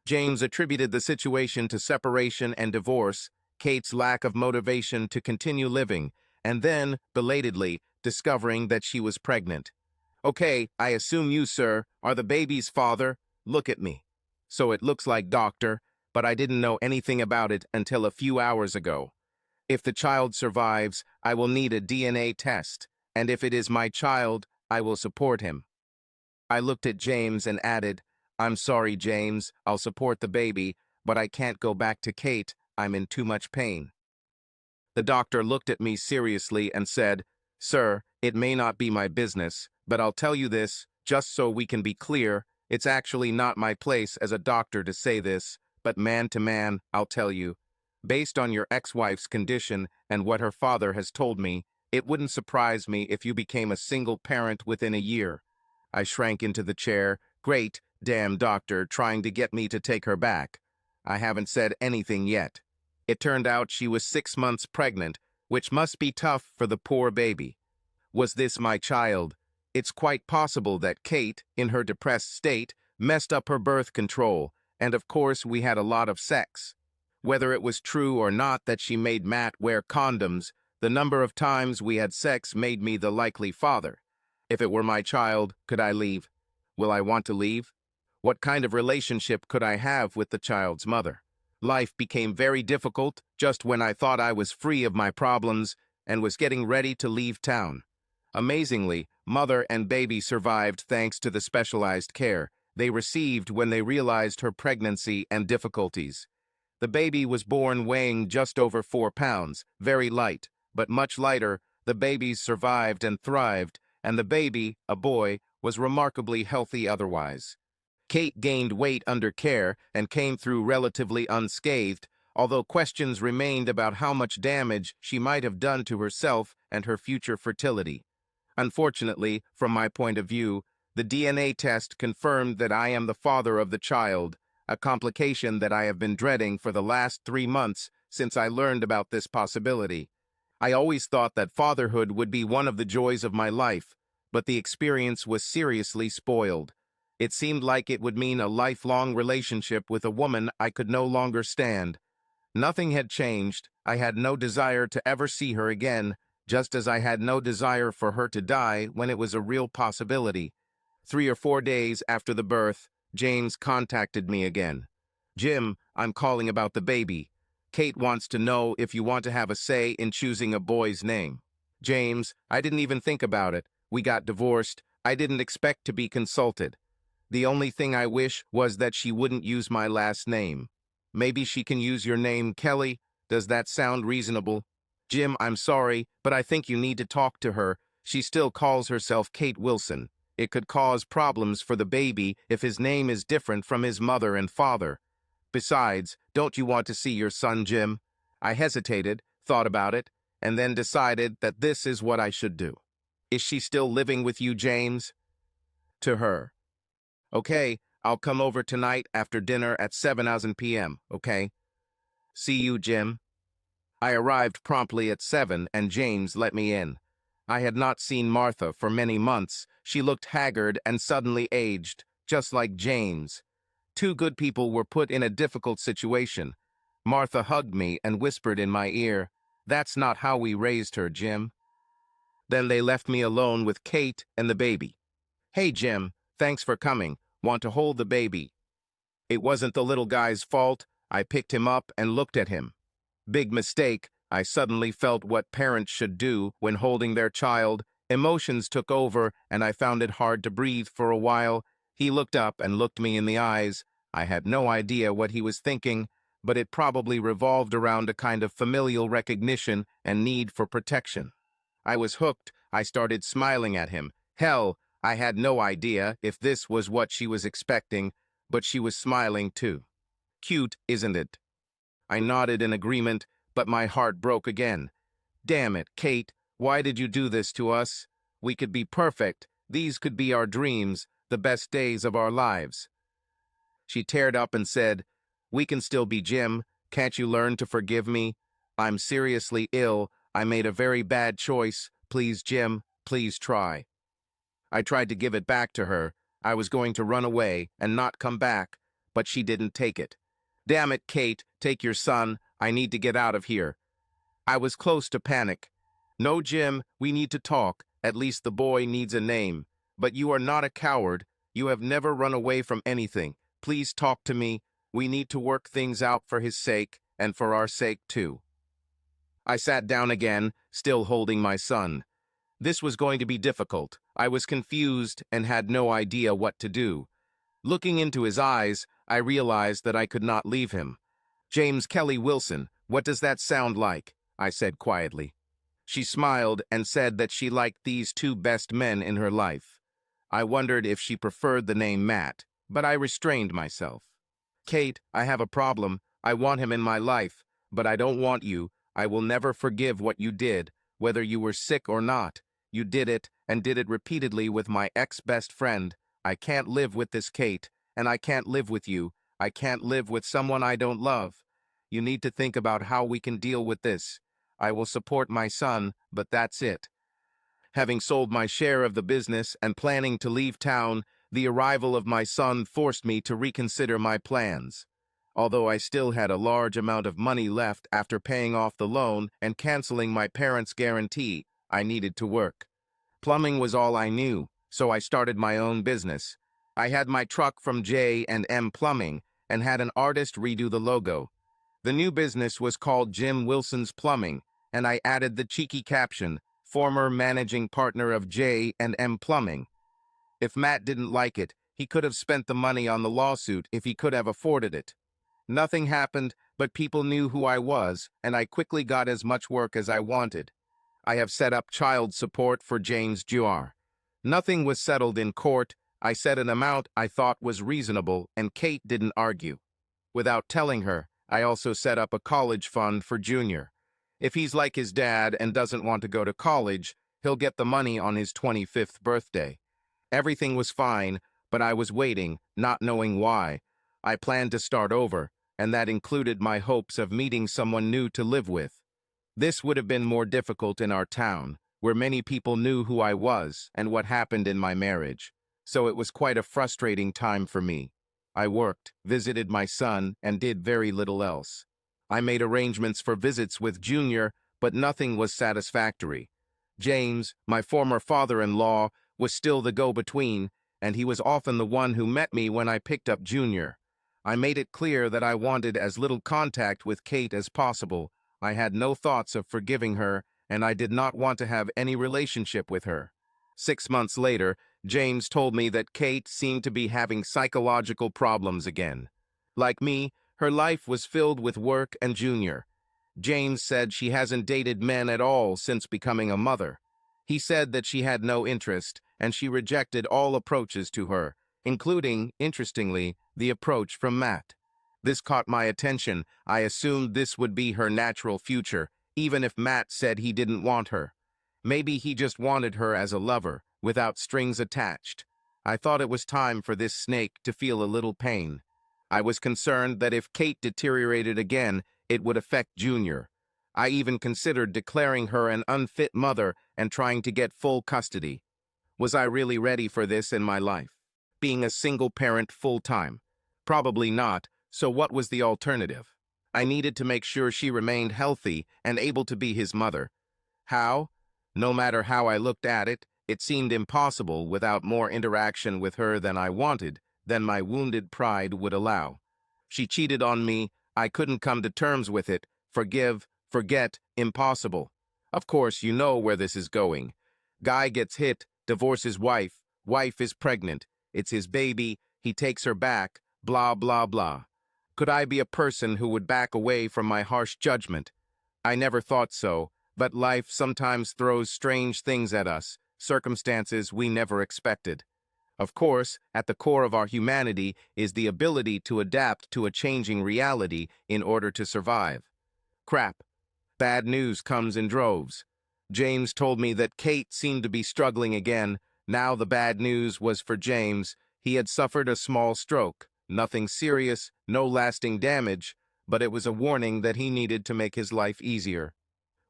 Speaker 1: James attributed the situation to separation and divorce, Kate's lack of motivation to continue living, and then, belatedly, discovering that she was pregnant. Okay, I assume you, sir, are the baby's father. Look at me. So it looks like, doctor, but I didn't know anything about it until a few hours ago. If the child survives, I will need a DNA test, and if it is my child, I will support him. I looked at James and added, I'm sorry, James, I'll support the baby, but I can't go back to Kate. I'm in too much pain. The doctor looked at me seriously and said, Sir, it may not be my business, but I'll tell you this, just so we can be clear, it's actually not my place as a doctor to say this, but man to man, I'll tell you. Based on your ex-wife's condition and what her father has told me, it wouldn't surprise me if you became a single parent within a year. I shrank into the chair. Great, damn doctor, trying to get me to take her back. I haven't said anything yet. It turned out she was 6 months pregnant, which must be tough for the poor baby. Was this my child? It's quite possible that Kate, in her depressed state, messed up her birth control, and of course we had a lot of sex. Whether it was true or not that she made Matt wear condoms, the number of times we had sex made me the likely father. If it were my child, could I leave? Will I want to leave? What kind of relationship could I have with the child's mother? Life became very difficult just when I thought I was free of my problems and was getting ready to leave town. Amazingly, mother and baby survived thanks to the specialized care they received when they realized her pregnancy and difficulties. The baby was born weighing just over 4 pounds, very light, but much lighter. The babies survived and thrived, and the baby, a boy, was remarkably healthy otherwise. Kate gained weight under care and came through relatively unscathed, although questions remained about how much damage she might have done to herself and her future fertility. Unfortunately, from my point of view, the DNA test confirmed that I am the father of the child, a complication that I have been dreading for the last 3 months since I learned about this possibility. I always thought that fatherhood would be one of the joys of my life, but the experience was seriously spoiled. It seemed like it would mean a lifelong relationship with a woman I could no longer stand. Nothing had changed. I had no desire to ever see her again, just as I had no desire for her to die when it was a real possibility. 3 or 4 days after the birth, James contacted me again. Jim, I'm calling about the baby. Kate wants to know if you want to have a say in choosing a boy's name. James, I didn't even think about it. We got divorced. I didn't expect to be consulted. The only thing I wish was that she wouldn't use my last name. Maybe she can use your name, Kelly. Does that sound reasonable? Jim, I'm sorry, but I think you need to talk to her. She still calls herself Kate Wilson. It could cause problems for the baby if his name is different from his mother and father. Besides, don't you want to see your son, Jim? I hesitated, thought about it. and then decided that this is what I should do. Is she still living with you, James? To her. Okay, I'll come over tonight after dinner at 7 p.m., okay? See you, Jim. I arrived promptly at 7 and James let me in. I had not seen Martha for many months. She looked haggard and suddenly aged, just like James. Two good people were put in a difficult situation. Martha hugged me and whispered in my ear, "That's not how we raised her, Jim." Then they left me alone with Kate and the baby. "Hey, Jim, thanks for coming. Want to hold the baby?" It wasn't the little guy's fault. I picked him up and looked at him. Big mistake. I suddenly felt what parents should do when holding their child. Emotions took over, and I found it hard to breathe for a while. He looked up and looked me in the eyes. I had no idea what he was thinking, but it probably revolved around a kind of familial recognition and need for protection. I was hooked. I started smiling at him. Hell, I had no idea if this was what she was expecting, but she was smiling too. Cute, isn't it? I nodded in agreement, but my heart broke again. Damn it, Kate, why did you do this to us? We could be perfect. These could be our dreams, the best days of our lives. She teared up and said, "We can still be Jim. Can't you learn to forgive me? I'm seriously ill. I made a very bad choice. Please, Jim, please try." I tried to give it back to her. I was going to run away and not come back, but she didn't take it. "Damn it, Kate, take your son. I need to get out of here." I was close to panic. "No, Jim, we need to talk. At least the boy needs a name. But you are not a coward. You have never run away from anything. Please talk to me. We need to work things out for his sake, and for our sake too." I sat down again, still holding my son. This was going to be difficult. I was confused and had no idea what to do. Looking into his eyes, I realized that I could not leave him. "James Kelly Wilson, what does that sound like?" I said quietly. She smiled and said that she liked these two best men in her life. I wondered if she preferred the name Matt, but I restrained myself. "Kate, I have a problem. I want him in my life, but I don't want you. I will never forgive what you did, whether you were sick or not. You did it, and did it repeatedly with my ex-best friend. I can't live with this, Kate, and I can't live with you. I can't live with someone I don't love. You need to think about how we can deal with this. I will support my son, but that's it." Having sold my share of the business and planning to leave town, the arrival of my son forced me to reconsider my plans. Although I still had a large amount of money left after paying off the loan and canceling my parents' guarantee, I needed to work. Plumbing was all I knew, so I started my own business. I had my truck from J&M Plumbing and had an artist redo the logo. The new business was called Jim Wilson's Plumbing, and I added the cheeky caption, "Former managing partner of J&M Plumbing." If Matt didn't like it, he could have spent the money on the lawsuit if he could have afforded it. Nothing happened, but people knew who I was, and I quickly got as much work as I wanted. I have set up child support for James Jr. Nothing was settled in court. I set an amount I thought was reasonable, and Kate didn't argue. Without telling her, I also set up a college fund for Junior. If he's like his dad and doesn't want to go to college, he'll get the money on his 25th birthday. Everything was fine, but I was waiting, not knowing why. I planned to start over, and that included my hopes of meeting someone new to live with. This would have been more difficult in our town, where many people knew who I was and what happened in my marriage. So it was quite a frustrating time for me. I worked, visited my son, and did very little else. I made arrangements for visits with Junior, but nothing was satisfactory. James, my former father-in-law, was still the go-between, and he was often the one who met me when I picked up Junior. I made it clear that I wanted as little contact with Kate as possible. I had no thoughts of forgiving her, and I did not want to have any relationship with her. 6 months later, James told me that Kate seemed to be having psychological problems again. Like me, her life was filled with work and Junior. James said she hasn't dated men at all since becoming a mother. He said that she had no interest, and she rejected all approaches to her, including, interestingly, the approach from Matt. This caught my attention. I assumed this would be her natural future. even if Matt said he didn't want her. Maybe he just wanted her as a lover, without strings attached. I thought it was time for this snake to feel a little pain. I was concerned that if Kate deteriorated again, it would affect Junior. I even considered declaring her an unfit mother and trying to get full custody. Was I really ready for this in my life? Being a single parent full-time? Probably not, so what was the alternative? I needed to make sure she remained healthy and able to be his mother. How? No matter how I looked at it, it seemed impossible without more interaction with her than I wanted, than my wounded pride would allow. She cheated on me, I couldn't come to terms with it. Forgive, forget, impossible. Of course, you know where this is going. Guy gets hit, divorces wife, wife is pregnant, it's his baby, he takes her back, blah, blah, blah. Could I be a person who would back away from my harsh judgment? I never thought so, but life sometimes throws strange things at us, circumstances we never expected. Of course, at the core of our humanity is the ability to adapt to a changing reality in order to survive. Crap. Bad news comes in droves. James told me that Kate seemed to be struggling again. Now the bad news was for James. He had suffered a small stroke. Nothing serious, no lasting damage, but it was a warning that he needed to make his life easier.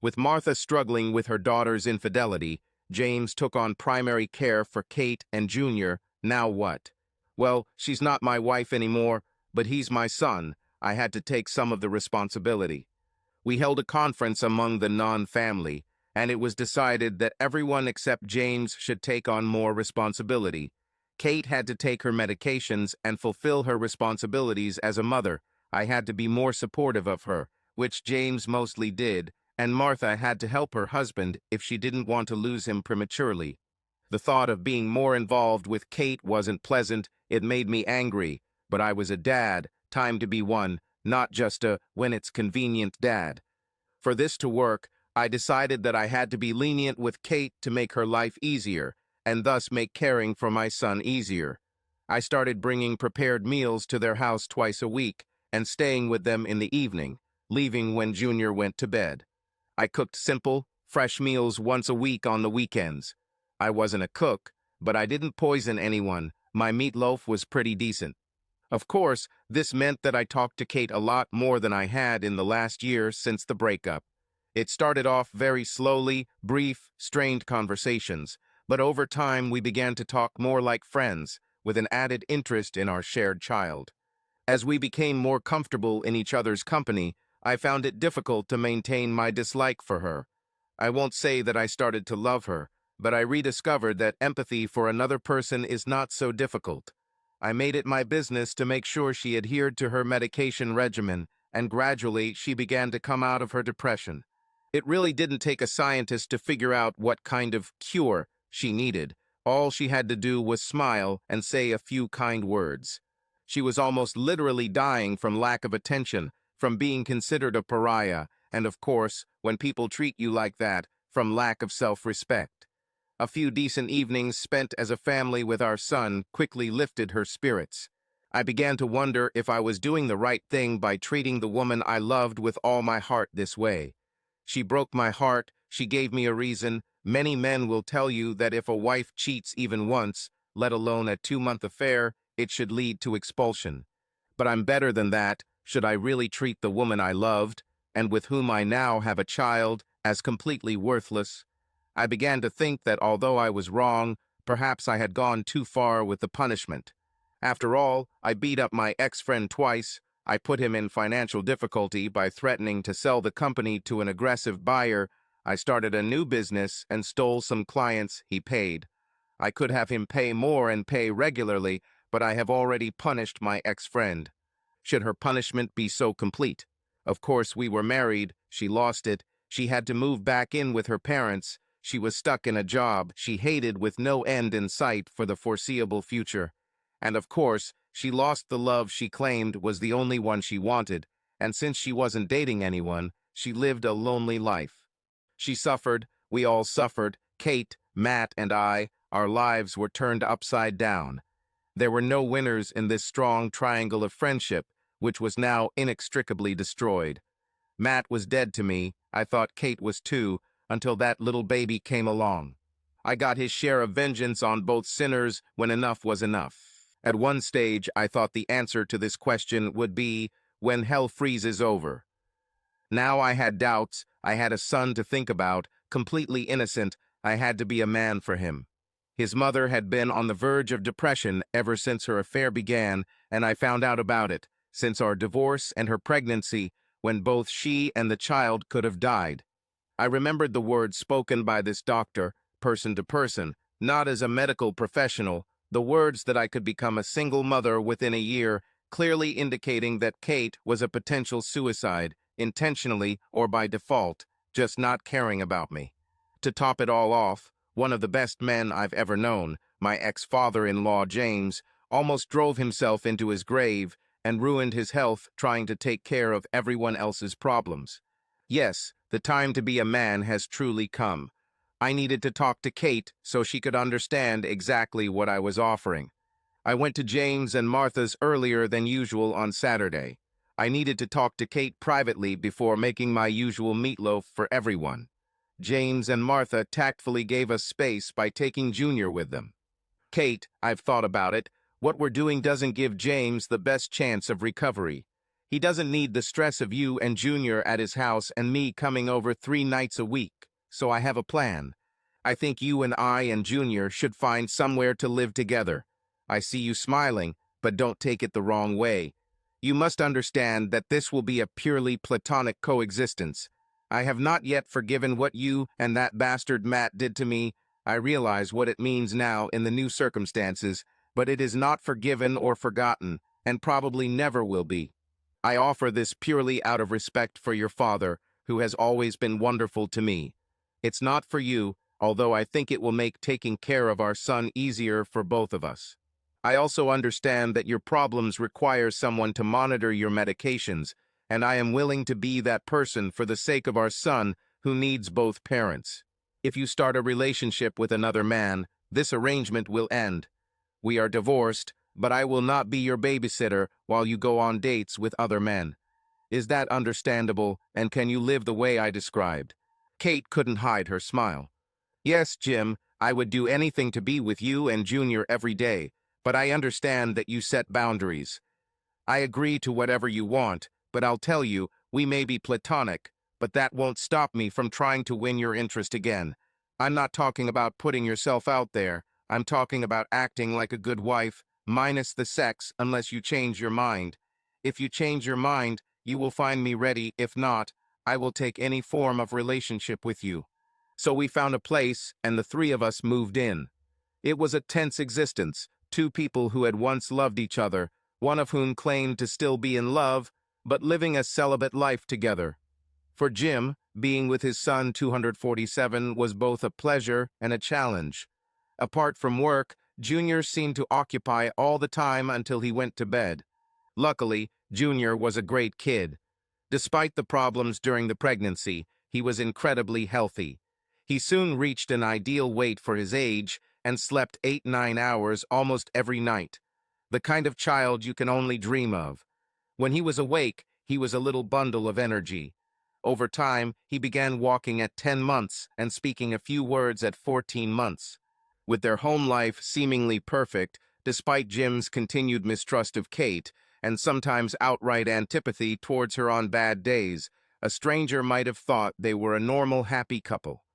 Speaker 1: With Martha struggling with her daughter's infidelity, James took on primary care for Kate and Junior. Now what? Well, she's not my wife anymore, but he's my son. I had to take some of the responsibility. We held a conference among the non-family, and it was decided that everyone except James should take on more responsibility. Kate had to take her medications and fulfill her responsibilities as a mother. I had to be more supportive of her, which James mostly did, and Martha had to help her husband if she didn't want to lose him prematurely. The thought of being more involved with Kate wasn't pleasant. It made me angry, but I was a dad, time to be one, not just a when it's convenient dad. For this to work, I decided that I had to be lenient with Kate to make her life easier, and thus make caring for my son easier. I started bringing prepared meals to their house twice a week and staying with them in the evening, leaving when Junior went to bed. I cooked simple, fresh meals once a week on the weekends. I wasn't a cook, but I didn't poison anyone. My meatloaf was pretty decent. Of course, this meant that I talked to Kate a lot more than I had in the last year since the breakup. It started off very slowly, brief, strained conversations, but over time we began to talk more like friends, with an added interest in our shared child. As we became more comfortable in each other's company, I found it difficult to maintain my dislike for her. I won't say that I started to love her, but I rediscovered that empathy for another person is not so difficult. I made it my business to make sure she adhered to her medication regimen, and gradually she began to come out of her depression. It really didn't take a scientist to figure out what kind of cure she needed. All she had to do was smile and say a few kind words. She was almost literally dying from lack of attention, from being considered a pariah, and of course, when people treat you like that, from lack of self-respect. A few decent evenings spent as a family with our son quickly lifted her spirits. I began to wonder if I was doing the right thing by treating the woman I loved with all my heart this way. She broke my heart, she gave me a reason. Many men will tell you that if a wife cheats even once, let alone a 2-month affair, it should lead to expulsion. But I'm better than that. Should I really treat the woman I loved, and with whom I now have a child, as completely worthless? I began to think that although I was wrong, perhaps I had gone too far with the punishment. After all, I beat up my ex-friend twice. I put him in financial difficulty by threatening to sell the company to an aggressive buyer. I started a new business and stole some clients he paid. I could have him pay more and pay regularly, but I have already punished my ex-friend. Should her punishment be so complete? Of course, we were married. She lost it. She had to move back in with her parents. She was stuck in a job she hated with no end in sight for the foreseeable future. And of course, she lost the love she claimed was the only one she wanted, and since she wasn't dating anyone, she lived a lonely life. She suffered, we all suffered, Kate, Matt, and I, our lives were turned upside down. There were no winners in this strong triangle of friendship, which was now inextricably destroyed. Matt was dead to me. I thought Kate was too, until that little baby came along. I got his share of vengeance on both sinners when enough was enough. At one stage, I thought the answer to this question would be when hell freezes over. Now I had doubts. I had a son to think about, completely innocent. I had to be a man for him. His mother had been on the verge of depression ever since her affair began, and I found out about it, since our divorce and her pregnancy, when both she and the child could have died. I remembered the words spoken by this doctor, person to person, not as a medical professional, the words that I could become a single mother within a year, clearly indicating that Kate was a potential suicide, intentionally or by default, just not caring about me. To top it all off, one of the best men I've ever known, my ex-father-in-law James, almost drove himself into his grave and ruined his health trying to take care of everyone else's problems. Yes, the time to be a man has truly come. I needed to talk to Kate so she could understand exactly what I was offering. I went to James and Martha's earlier than usual on Saturday. I needed to talk to Kate privately before making my usual meatloaf for everyone. James and Martha tactfully gave us space by taking Junior with them. Kate, I've thought about it. What we're doing doesn't give James the best chance of recovery. He doesn't need the stress of you and Junior at his house and me coming over 3 nights a week, so I have a plan. I think you and I and Junior should find somewhere to live together. I see you smiling, but don't take it the wrong way. You must understand that this will be a purely platonic coexistence. I have not yet forgiven what you and that bastard Matt did to me. I realize what it means now in the new circumstances, but it is not forgiven or forgotten, and probably never will be. I offer this purely out of respect for your father, who has always been wonderful to me. It's not for you, although I think it will make taking care of our son easier for both of us. I also understand that your problems require someone to monitor your medications, and I am willing to be that person for the sake of our son who needs both parents. If you start a relationship with another man, this arrangement will end. We are divorced, but I will not be your babysitter while you go on dates with other men. Is that understandable, and can you live the way I described? Kate couldn't hide her smile. Yes, Jim, I would do anything to be with you and Junior every day, but I understand that you set boundaries. I agree to whatever you want, but I'll tell you, we may be platonic, but that won't stop me from trying to win your interest again. I'm not talking about putting yourself out there. I'm talking about acting like a good wife, minus the sex, unless you change your mind. If you change your mind, you will find me ready. If not, I will take any form of relationship with you. So we found a place, and the 3 of us moved in. It was a tense existence, 2 people who had once loved each other, one of whom claimed to still be in love, but living a celibate life together. For Jim, being with his son 247 was both a pleasure and a challenge. Apart from work, Junior seemed to occupy all the time until he went to bed. Luckily, Junior was a great kid. Despite the problems during the pregnancy, he was incredibly healthy. He soon reached an ideal weight for his age and slept 8-9 hours almost every night. The kind of child you can only dream of. When he was awake, he was a little bundle of energy. Over time, he began walking at 10 months and speaking a few words at 14 months. With their home life seemingly perfect, despite Jim's continued mistrust of Kate, and sometimes outright antipathy towards her on bad days, a stranger might have thought they were a normal, happy couple.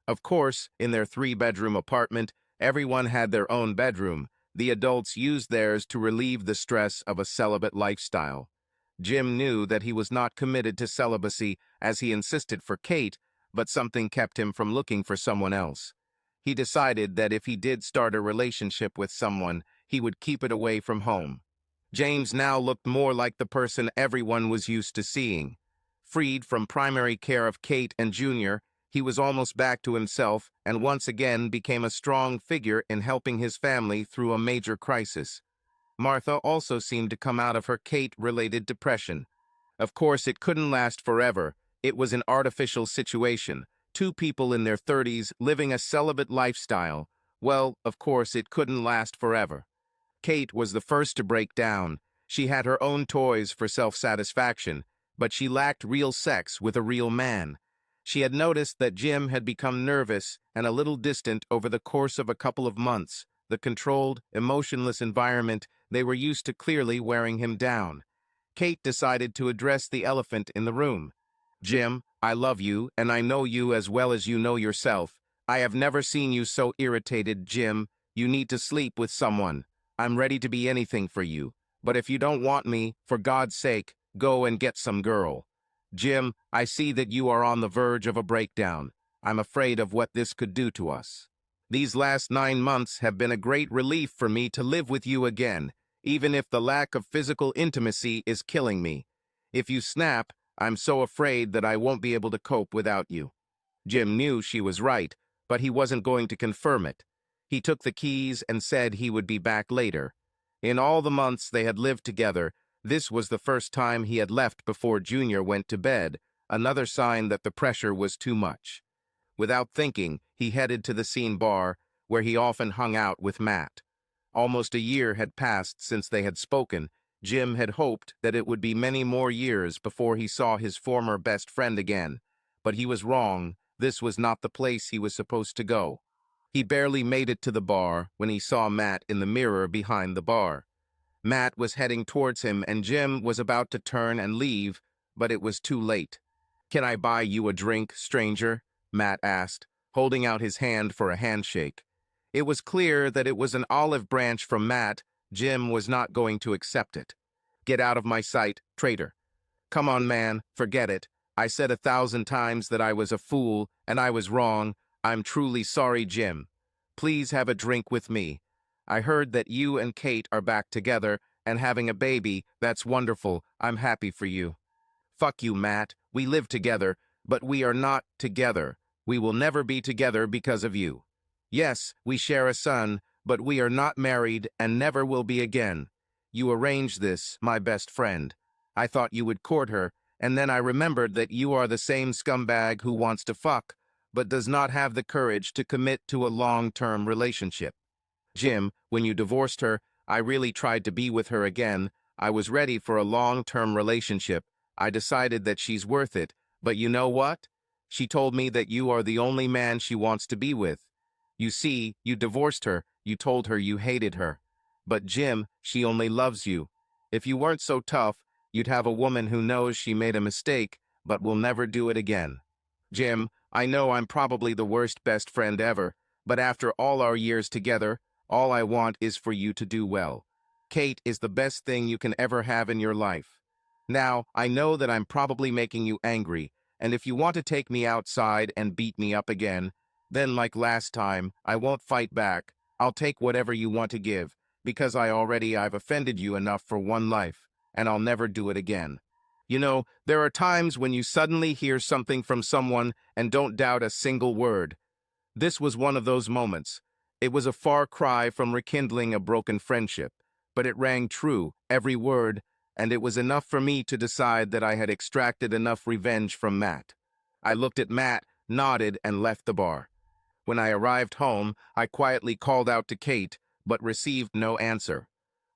Speaker 1: Of course, in their 3-bedroom apartment, everyone had their own bedroom. The adults used theirs to relieve the stress of a celibate lifestyle. Jim knew that he was not committed to celibacy as he insisted for Kate, but something kept him from looking for someone else. He decided that if he did start a relationship with someone, he would keep it away from home. James now looked more like the person everyone was used to seeing. Freed from primary care of Kate and Junior, he was almost back to himself and once again became a strong figure in helping his family through a major crisis. Martha also seemed to come out of her Kate-related depression. Of course, it couldn't last forever. It was an artificial situation. 2 people in their 30s living a celibate lifestyle. Well, of course, it couldn't last forever. Kate was the first to break down. She had her own toys for self-satisfaction. but she lacked real sex with a real man. She had noticed that Jim had become nervous and a little distant over the course of a couple of months. The controlled, emotionless environment they were used to clearly wearing him down. Kate decided to address the elephant in the room. Jim, I love you, and I know you as well as you know yourself. I have never seen you so irritated, Jim. You need to sleep with someone. I'm ready to be anything for you. But if you don't want me, for God's sake, go and get some girl. Jim, I see that you are on the verge of a breakdown. I'm afraid of what this could do to us. These last 9 months have been a great relief for me to live with you again, even if the lack of physical intimacy is killing me. If you snap, I'm so afraid that I won't be able to cope without you. Jim knew she was right, but he wasn't going to confirm it. He took the keys and said he would be back later. In all the months they had lived together, this was the first time he had left before Junior went to bed, another sign that the pressure was too much. Without thinking, he headed to the scene bar, where he often hung out with Matt. Almost a year had passed since they had spoken. Jim had hoped that it would be many more years before he saw his former best friend again. But he was wrong. This was not the place he was supposed to go. He barely made it to the bar when he saw Matt in the mirror behind the bar. Matt was heading towards him, and Jim was about to turn and leave, but it was too late. "Can I buy you a drink, stranger?" Matt asked, holding out his hand for a handshake. It was clear that it was an olive branch from Matt. Jim was not going to accept it. "Get out of my sight, traitor." "Come on, man, forget it. I said 1,000 times that I was a fool, and I was wrong. I'm truly sorry, Jim. Please have a drink with me. I heard that you and Kate are back together and having a baby. That's wonderful. I'm happy for you." "Fuck you, Matt. We live together, but we are not together. We will never be together because of you. Yes, we share a son, but we are not married and never will be again. You arranged this, my best friend. I thought you would court her, and then I remembered that you are the same scumbag who wants to fuck, but does not have the courage to commit to a long-term relationship. Jim, when you divorced her, I really tried to be with her again. I was ready for a long-term relationship. I decided that she's worth it, but you know what? She told me that you are the only man she wants to be with. You see, you divorced her. You told her you hated her. But Jim, she only loves you. If you weren't so tough, you'd have a woman who knows she made a mistake, but will never do it again. Jim, I know I'm probably the worst best friend ever, but after all our years together, all I want is for you to do well. Kate is the best thing you can ever have in your life. Now, I know that I'm probably making you angry, and if you want to take me outside and beat me up again, then like last time, I won't fight back. I'll take whatever you want to give, because I've offended you enough for one life, and I'll never do it again. You know, there are times when you suddenly hear something from someone and don't doubt a single word. This was one of those moments. It was a far cry from rekindling a broken friendship, but it rang true, every word, and it was enough for me to decide that I had extracted enough revenge from Matt. I looked at Matt, nodded, and left the bar. When I arrived home, I quietly called out to Kate, but received no answer.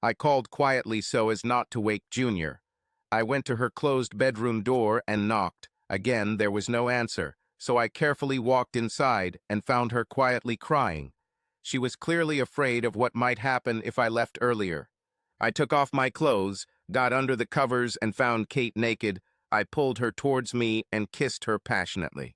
Speaker 1: I called quietly so as not to wake Junior. I went to her closed bedroom door and knocked. Again, there was no answer, so I carefully walked inside and found her quietly crying. She was clearly afraid of what might happen if I left earlier. I took off my clothes, got under the covers, and found Kate naked. I pulled her towards me and kissed her passionately.